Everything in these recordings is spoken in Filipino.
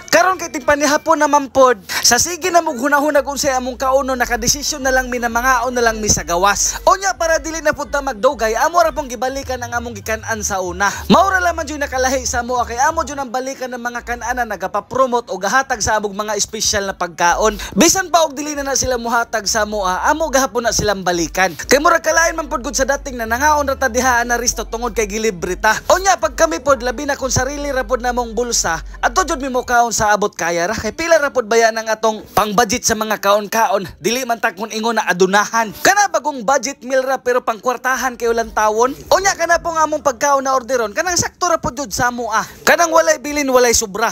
Karon kay tigpanihapon naman pod, sa sige na mong hunahunag unsay among kauno, nakadesisyon na lang mi na mangaon na lang mi sa gawas. Unya para dili na pud ta magdugay, amo ra pong gibalikan ang among gikan-an sa una. Maura lamang jud nakalahi sa amo kay amo jud ang balikan ng mga kan-anan nagapapromote o gahatag sa among mga espesyal na pagkaon. Bisan pa og dili na sila muhatag sa amo, amo gahapon na silang balikan. Kay murag kalain man pod gud sa dating na nangaon ra ta diha na risto tungod kay gilibre ta. Unya pag kami pod labi na kung sarili ra pod namong bulsa, adto jud mi mo kaon sa abot kaya ra, kay pila ra pod baya ng atong pang-budget sa mga kaon-kaon, dili man ta kun ingon na adunahan. Kana bagong budget meal ra pero pang kwartahan kay ulang tawon. Unya kana po nga among pagkaon na orderon, kanang sakto ra pod jud sa amo kanang walay bilin walay sobra.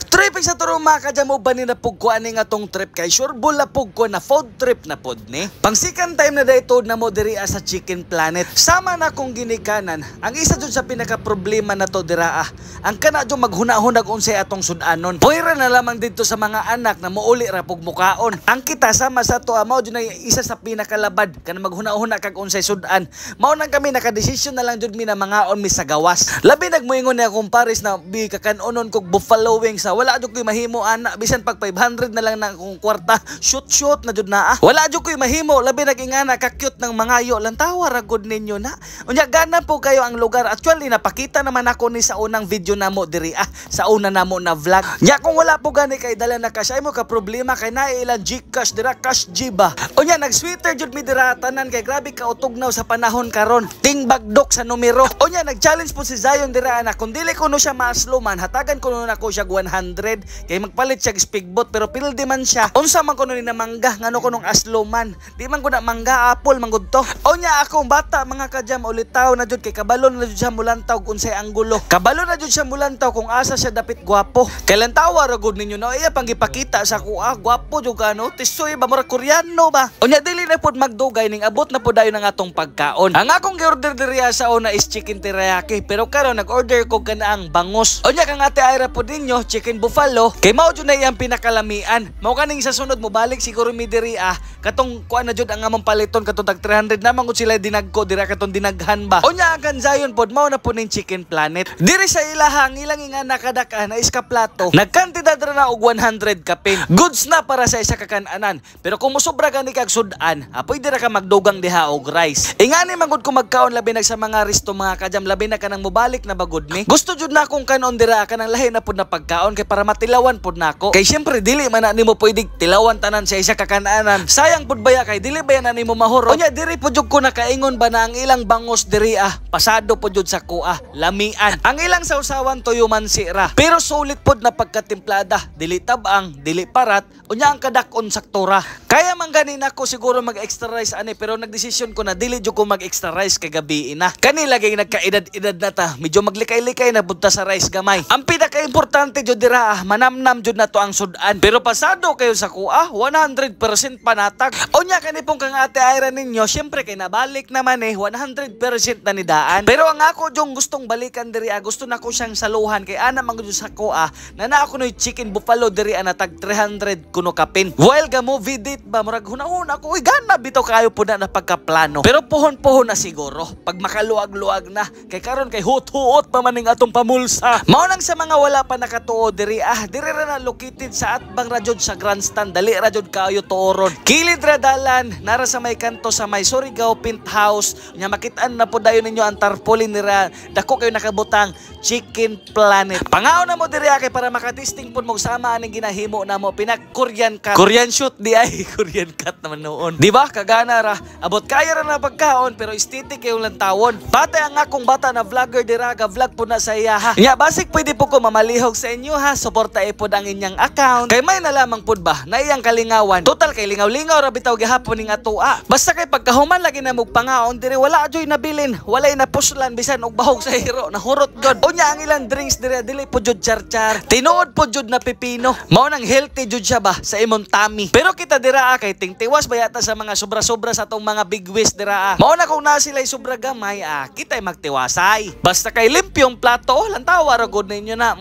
Trip sa turo mga kadyam, o ba ni napugkuan ni nga tong trip kay sure bula pugko na food trip na pod ni. Pang second time na daytod na mo diri sa Chicken Planet. Sama na kong ginikanan, ang isa jud sa pinaka problema na to dira ang kana jud maghuna-hunag unsay atong sudanon. Puira na lamang dito sa mga anak na muuli ra pug mukaon. Ang kita sama sa to mao jud na isa sa pinakalabad kana maghuna-huna kag unsay sudan. Mao nang kami nakadesisyon na lang jud mi na mangaon mi sa gawas. Labi nagmoingon ni akong pares na bi kakan-onon kog buffalo wings wala jud koy mahimo ana, bisan pag 500 na lang na akong kwarta, shoot na jud na wala jud koy mahimo, labi nagingana ka cute ng mangayo lang tawa ra gud ninyo na. Unya gana po kayo ang lugar. Actually napakita naman ako ni sa unang video namo diri sa una namo na vlog. Nya kung wala po gani kay dala na cash ay mo ka problema kay naay ilang GCash dira cash Giba. Unya nag-sweeter jud mi dira tanan kay grabe ka utugnaw sa panahon karon. Ting bagdok sa numero. Unya nag-challenge po si Zion dira na kung dili ko no siya maasluman, hatagan ko no nako siya 100 kay magpalit siya speedboat pero pildi man siya. Unsa man kuno ni na mangga ngano kunong aslo man. Di man ko na mangga apple manggod to. Unya akong bata mga kadyam ulitaw na jud kay kabalon na jud siya mulantaw kung unsay anggulo. Kabalon na jud siya mulantaw kung asa siya dapit gwapo. Kailan tawa ra gud ninyo na iya pang gipakita sa kuha gwapo jud kano tisoy ba mura Koreano ba. Unya dili na pud magdugay ning abot na pud dayon ang atong pagkaon. Ang akong gi-order diri sa una is chicken teriyaki pero karon nag-order ko kanaang bangus. Unya kang ate Ira pud ninyo chicken buffalo kay mao jud na iyang pinakalamian. Mao kaning sa sunod mo balik siguro mi diri katong kuan na jud ang among paliton katong tag 300 naman gud sila dinagko dira katong dinaghan ba. Unya ang Zion pod mao na po ning Chicken Planet. Diri sa ilahang ilang nga nakadaka na iska plato. Nagkantidad ra na og 100 ka pin. Goods na para sa isa ka kan-anan. Pero kung mosobra gani kag sudan, pwede ra ka magdugang diha og rice. Ingani man gud ko magkaon labi na sa mga resto mga kadyam, labi na kanang mobalik na bagod ni. Gusto jud na akong kanon dira kanang lahi na pud na pagkaon kay para matilawan pod nako. Kay syempre dili man na nimo pwede tilawan tanan sa isa ka kan-anan. Sayang pud baya kay dili baya na nimo mahurot. Unya diri pud jud ko nakaingon ba na ang ilang bangos diri pasado pud jud sa kuha, lamian. Ang ilang sausawan toyo man sira. Pero sulit pud na pagkatimplada, dili tabang, dili parat, unya ang kadak-on saktura. Kaya man ganin ako siguro mag-extra rice ani pero nagdesisyon ko na dili jud ko mag-extra rice kay gabi na. Kani lagi nagkaedad-edad na ta, medyo maglikay-likay na budta sa rice gamay. Ang pinaka-importante jud dira manamnam jud na to ang sudan. Pero pasado kayo sa kuha, 100% panatag. Unya kani pong kang ate Ira ninyo, syempre kay nabalik naman 100% na nidaan. Pero ang ako jung gustong balikan diri gusto na ko siyang saluhan kay ana man gud sa kuha na ako noy chicken buffalo diri na tag 300 kuno kapin. While ga movie date ba murag hunahuna ako gana bitaw kayo pud na pagkaplano. Pero puhon-puhon na siguro pag makaluag-luag na kay karon kay hut-huot pa maning atong pamulsa. Mao nang sa mga wala pa nakatuo diri diri ra na located sa atbang rajod sa grandstand, dali rajod kaayo tuoron. Kilid ra dalan nara sa may kanto sa may Surigao Penthouse. Nya makitaan na po dayon ninyo ang tarpaulin nira dako kayo nakabutang Chicken Planet. Pangaon na mo diri kay para makatesting pud mo sama aning ginahimo namo pinag Korean cut. Korean shoot di ay Korean cut naman noon. Di ba kagana ra abot kaya ra na pagkaon pero aesthetic kayo lang tawon. Pati ang akong bata na vlogger dira ga vlog po na sa iya Nya basic pwede po ko mamalihog sa inyo suporta ipod ang inyang account. Kay may nalamang pud ba na iyang kalingawan. Total kay lingaw-lingaw ra bitaw gihapon ning atua. Basta kay pagkahuman lagi na magpangaon diri wala joy nabilin, walay na puslan bisan og bahog sa hiro nahurot god. Unya ang ilang drinks dili pud jud char-char. Tinuod pud jud na pipino. Mao nang healthy jud siya ba sa imong tummy. Pero kita dira kay tingtiwas bayata sa mga sobra-sobra sa tong mga big wish dira Mao na kung na sila sobra gamay kita'y magtiwasay. Basta kay limpyong plato lantawa ra gud ninyo na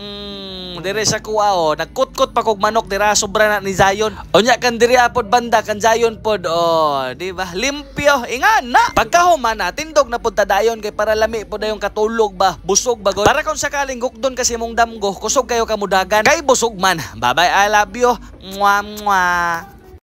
dire sa nakuha o nagkutkot pa kog manok dira sobra na ni Zion. Unya kan diri apod banda kan Zion pod di ba? Limpyo ingana. Pagkahuman na tindog na pud ta dayon kay para lami pod dayong katulog ba, busog ba god. Para kung sakaling gukdon kasi mong damgo, kusog kayo kamudagan kay busog man. Bye bye, I love you. Mwah mwah.